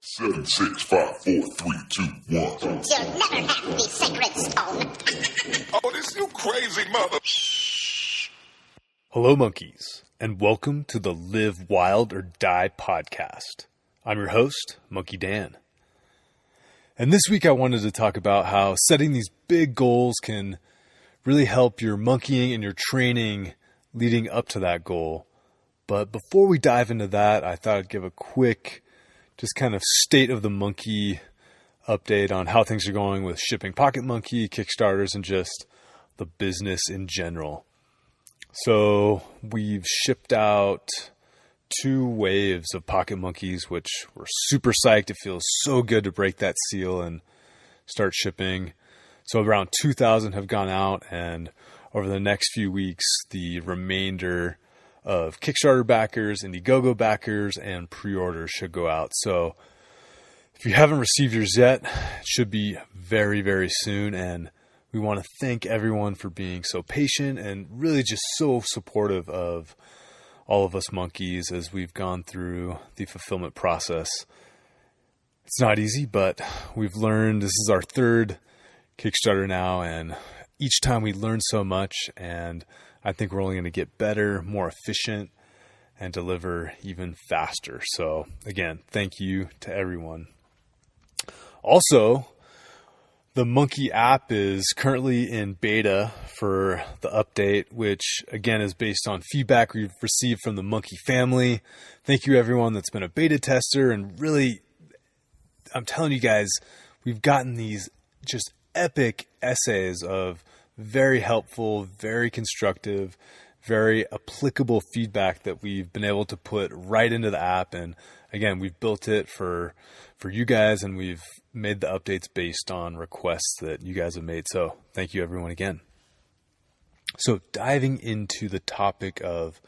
Seven, 6, 5, 4, 3, 2, 1. You'll never have the sacred stone. Oh, this you crazy mother. Hello, monkeys, and welcome to the Live Wild or Die podcast. I'm your host, Monkey Dan. And this week I wanted to talk about how setting these big goals can really help your monkeying and your training leading up to that goal. But before we dive into that, I thought I'd give a quick just kind of state of the monkey update on how things are going with shipping Pocket Monkey, Kickstarters, and just the business in general. So we've shipped out 2 waves of Pocket Monkeys, which we're super psyched. It feels so good to break that seal and start shipping. So around 2,000 have gone out, and over the next few weeks, the remainder of Kickstarter backers, Indiegogo backers, and pre-orders should go out. So if you haven't received yours yet, it should be very, very soon. And we want to thank everyone for being so patient and really just so supportive of all of us monkeys as we've gone through the fulfillment process. It's not easy, but we've learned. This is our 3rd Kickstarter now, and each time we learn so much, and I think we're only going to get better, more efficient, and deliver even faster. So again, thank you to everyone. Also, the Monkey app is currently in beta for the update, which again is based on feedback we've received from the Monkey family. Thank you everyone that's been a beta tester, and really, I'm telling you guys, we've gotten these just epic essays of very helpful, very constructive, very applicable feedback that we've been able to put right into the app. And again, we've built it for you guys, and we've made the updates based on requests that you guys have made. So thank you everyone again. So diving into the topic of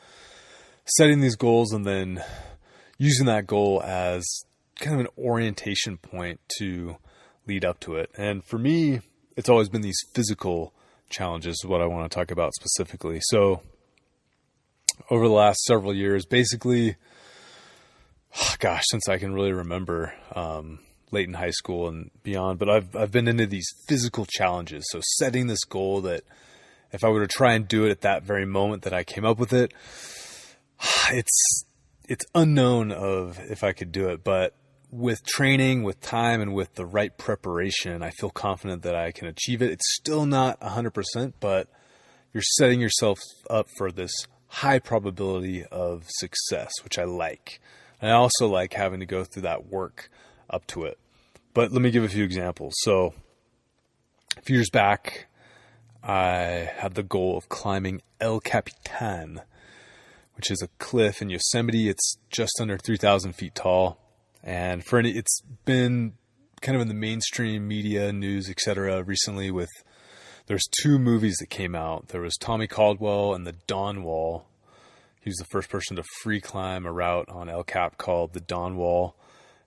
setting these goals and then using that goal as kind of an orientation point to lead up to it. And for me, it's always been these physical challenges is what I want to talk about specifically. So over the last several years, basically, since I can really remember, late in high school and beyond, but I've been into these physical challenges. So setting this goal that if I were to try and do it at that very moment that I came up with it, it's unknown of if I could do it, but with training, with time, and with the right preparation, I feel confident that I can achieve it. It's still not 100%, but you're setting yourself up for this high probability of success, which I like. And I also like having to go through that work up to it. But let me give a few examples. So a few years back, I had the goal of climbing El Capitan, which is a cliff in Yosemite. It's just under 3,000 feet tall. And it's been kind of in the mainstream media, news, etc. recently there's 2 movies that came out. There was Tommy Caldwell and the Dawn Wall. He was the first person to free climb a route on El Cap called the Dawn Wall.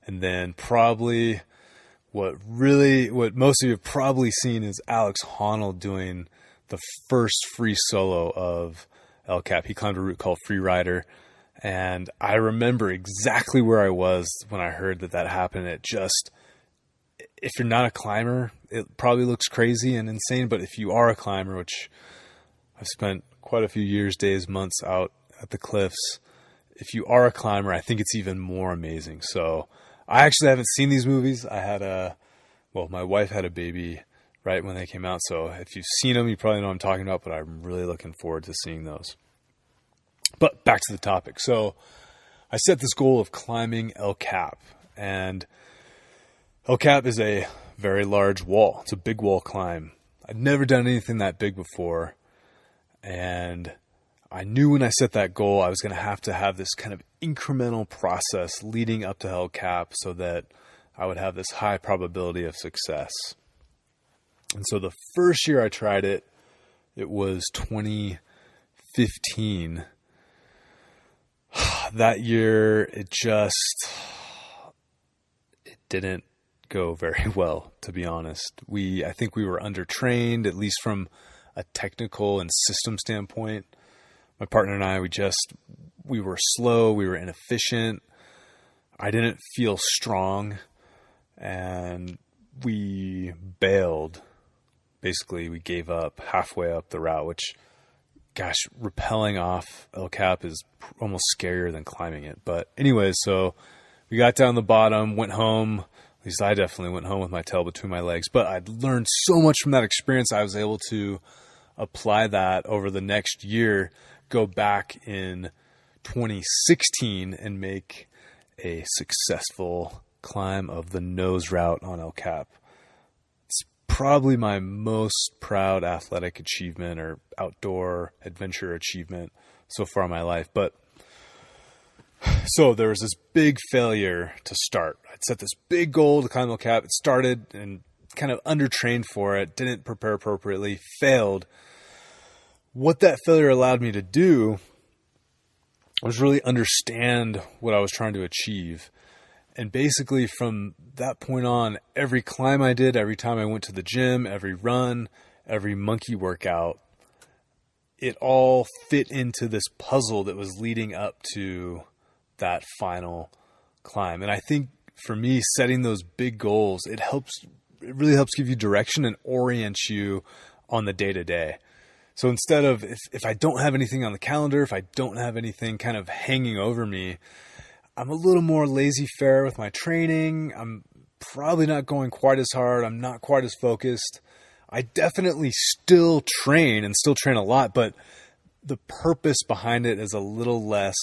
And then probably what most of you have probably seen is Alex Honnold doing the first free solo of El Cap. He climbed a route called Free Rider. And I remember exactly where I was when I heard that happened. If you're not a climber, it probably looks crazy and insane. But if you are a climber, which I've spent quite a few years, days, months out at the cliffs, if you are a climber, I think it's even more amazing. So I actually haven't seen these movies. My wife had a baby right when they came out. So if you've seen them, you probably know what I'm talking about, but I'm really looking forward to seeing those. But back to the topic. So I set this goal of climbing El Cap, and El Cap is a very large wall. It's a big wall climb. I'd never done anything that big before, and I knew when I set that goal, I was going to have this kind of incremental process leading up to El Cap so that I would have this high probability of success. And so the first year I tried it, it was 2015. That year, it didn't go very well, to be honest. I think we were undertrained, at least from a technical and system standpoint. My partner and I, we were slow, we were inefficient. I didn't feel strong, and we bailed. Basically, we gave up halfway up the route, which, gosh, rappelling off El Cap is almost scarier than climbing it. But anyways, so we got down the bottom, went home. At least I definitely went home with my tail between my legs. But I'd learned so much from that experience. I was able to apply that over the next year, go back in 2016 and make a successful climb of the nose route on El Cap. It's probably my most proud athletic achievement or outdoor adventure achievement so far in my life. But so there was this big failure to start. I'd set this big goal to climb El Cap. It started and kind of undertrained for it, didn't prepare appropriately, failed. What that failure allowed me to do was really understand what I was trying to achieve. And basically from that point on, every climb I did, every time I went to the gym, every run, every monkey workout, it all fit into this puzzle that was leading up to that final climb. And I think for me, setting those big goals, it really helps give you direction and orient you on the day to day. So instead of, if I don't have anything on the calendar, if I don't have anything kind of hanging over me, I'm a little more laissez-faire with my training. I'm probably not going quite as hard. I'm not quite as focused. I definitely still train and still train a lot, but the purpose behind it is a little less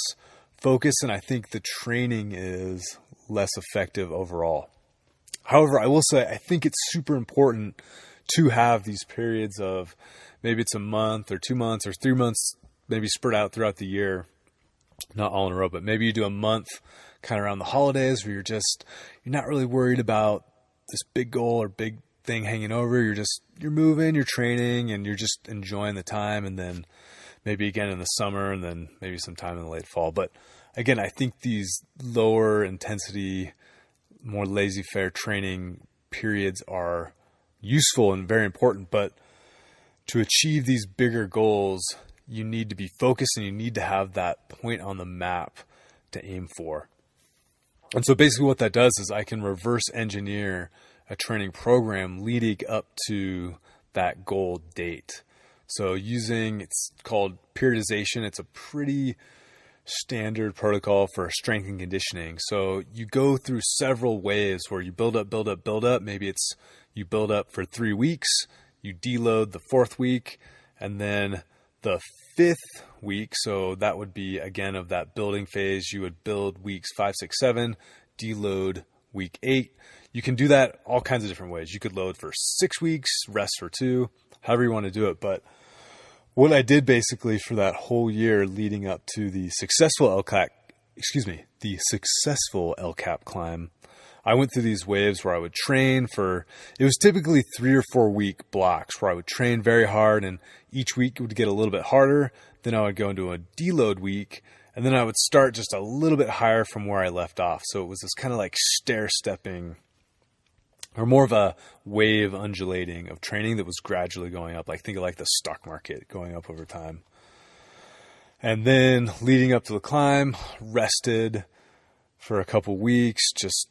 focused, and I think the training is less effective overall. However, I will say I think it's super important to have these periods of maybe it's a month or 2 months or 3 months, maybe spread out throughout the year, not all in a row, but maybe you do a month kind of around the holidays where you're not really worried about this big goal or big thing hanging over. You're moving, you're training, and you're just enjoying the time. And then maybe again in the summer, and then maybe sometime in the late fall. But again, I think these lower intensity, more laissez-faire training periods are useful and very important. But to achieve these bigger goals, you need to be focused and you need to have that point on the map to aim for. And so basically what that does is I can reverse engineer a training program leading up to that goal date. So it's called periodization. It's a pretty standard protocol for strength and conditioning. So you go through several waves where you build up. Maybe it's you build up for 3 weeks, you deload the 4th week, and then the 5th week, so that would be again of that building phase, you would build weeks 5, 6, 7, deload week 8. You can do that all kinds of different ways. You could load for 6 weeks, rest for 2, however you want to do it. But what I did basically for that whole year leading up to the successful El Cap climb, I went through these waves where I would train it was typically 3 or 4 week blocks where I would train very hard, and each week would get a little bit harder. Then I would go into a deload week, and then I would start just a little bit higher from where I left off. So it was this kind of like stair-stepping, or more of a wave undulating of training that was gradually going up. Think of like the stock market going up over time. And then leading up to the climb, rested for a couple weeks, just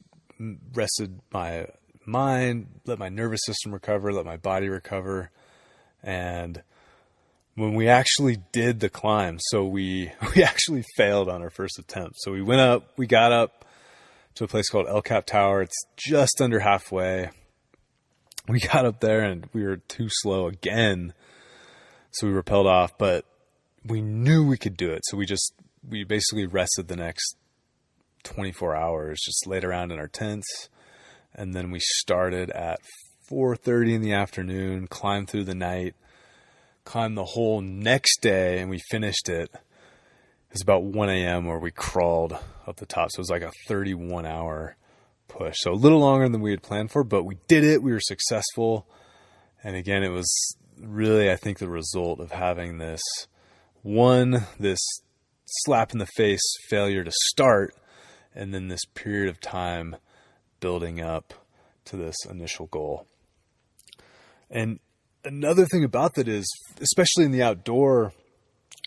rested my mind, let my nervous system recover, let my body recover. And when we actually did the climb, so we actually failed on our first attempt. So we got up to a place called El Cap Tower. It's just under halfway. We got up there and we were too slow again. So we rappelled off, but we knew we could do it. So we basically rested the next 24 hours, just laid around in our tents. And then we started at 4:30 in the afternoon, climbed through the night, climbed the whole next day, and we finished it. It was about 1 a.m. where we crawled up the top. So it was like a 31-hour push. So a little longer than we had planned for, but we did it. We were successful. And again, it was really, I think, the result of having this slap in the face failure to start, and then this period of time building up to this initial goal. And another thing about that is, especially in the outdoor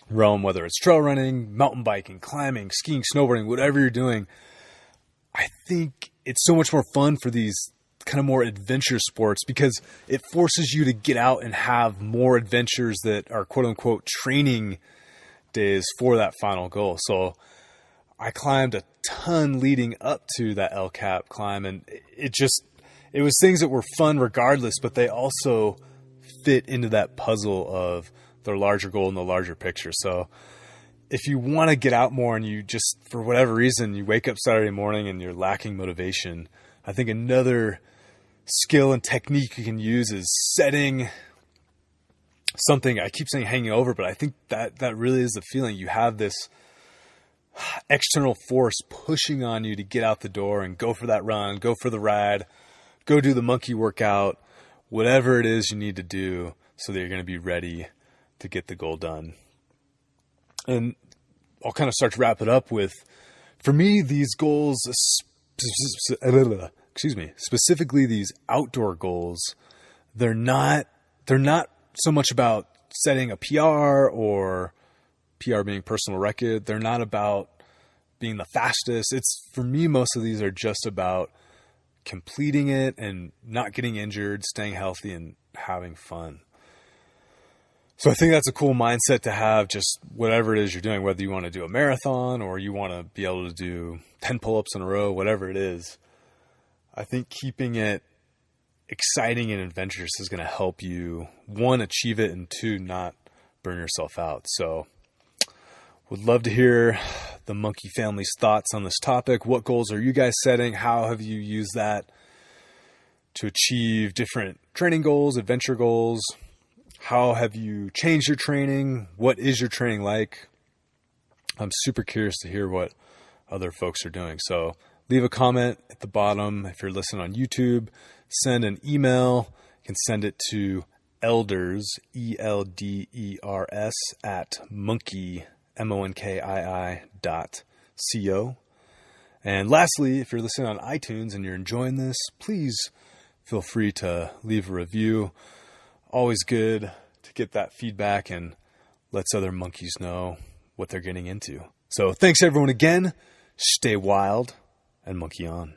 realm, whether it's trail running, mountain biking, climbing, skiing, snowboarding, whatever you're doing, I think it's so much more fun for these kind of more adventure sports because it forces you to get out and have more adventures that are quote unquote training days for that final goal. So I climbed a ton leading up to that El Cap climb, and it was things that were fun regardless, but they also fit into that puzzle of the larger goal and the larger picture. So if you want to get out more and you just, for whatever reason, you wake up Saturday morning and you're lacking motivation, I think another skill and technique you can use is setting something, I keep saying hanging over, but I think that really is the feeling. You have this external force pushing on you to get out the door and go for that run, go for the ride, go do the monkey workout, whatever it is you need to do so that you're going to be ready to get the goal done. And I'll kind of start to wrap it up with, for me, these goals, specifically these outdoor goals, they're not so much about setting a PR or PR being personal record. They're not about being the fastest. For me, most of these are just about completing it and not getting injured, staying healthy, and having fun. So I think that's a cool mindset to have, just whatever it is you're doing, whether you want to do a marathon or you want to be able to do 10 pull-ups in a row, whatever it is. I think keeping it exciting and adventurous is going to help you, one, achieve it, and two, not burn yourself out. So would love to hear the Monkey family's thoughts on this topic. What goals are you guys setting? How have you used that to achieve different training goals, adventure goals? How have you changed your training? What is your training like? I'm super curious to hear what other folks are doing. So leave a comment at the bottom. If you're listening on YouTube, send an email. You can send it to elders, ELDERS, at monkey, monkii.co. And lastly, if you're listening on iTunes and you're enjoying this, please feel free to leave a review. Always good to get that feedback and lets other monkeys know what they're getting into. So thanks everyone again. Stay wild and monkey on.